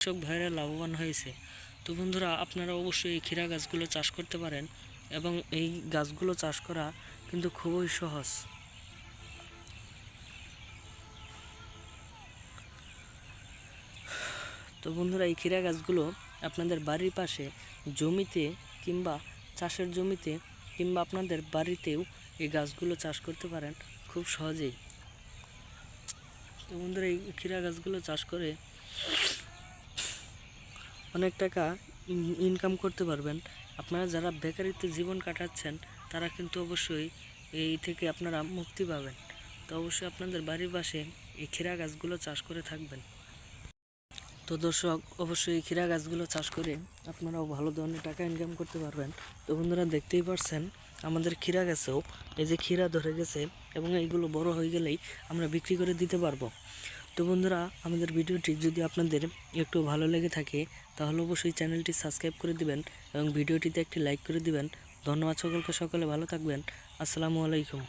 কৃষক ভাইরা লাভবান হয়েছে। তো বন্ধুরা, আপনারা অবশ্যই এই ক্ষীরা গাছগুলো চাষ করতে পারেন এবং এই গাছগুলো চাষ করা কিন্তু খুবই সহজ। তো বন্ধুরা, এই ক্ষীরা গাছগুলো আপনাদের বাড়ির পাশে জমিতে কিংবা চাষের জমিতে কিংবা আপনাদের বাড়িতেও এই গাছগুলো চাষ করতে পারেন খুব সহজেই। তো বন্ধুরা, এই ক্ষীরা গাছগুলো চাষ করে অনেক টাকা ইনকাম করতে পারবেন। আপনারা যারা বেকারিত্ব জীবন কাটাচ্ছেন তারা কিন্তু অবশ্যই এই থেকে আপনারা মুক্তি পাবেন। তো অবশ্যই আপনাদের বাড়ির পাশে এই ক্ষীরা গাছগুলো চাষ করে থাকবেন। তো দর্শক, অবশ্যই এই ক্ষীরা গাছগুলো চাষ করে আপনারাও ভালো ধরনের টাকা ইনকাম করতে পারবেন। তো বন্ধুরা, দেখতেই পারছেন আমাদের ক্ষীরা গাছেও এই যে ক্ষীরা ধরে গেছে এবং এইগুলো বড় হয়ে গেলেই আমরা বিক্রি করে দিতে পারবো। তো বন্ধুরা, আমাদের ভিডিওটি যদি আপনাদের একটু ভালো লেগে থাকে তাহলে অবশ্যই চ্যানেলটি সাবস্ক্রাইব করে দিবেন এবং ভিডিওটিতে একটি লাইক করে দিবেন। ধন্যবাদ সকলকে, সকলে ভালো থাকবেন। আসসালামু আলাইকুম।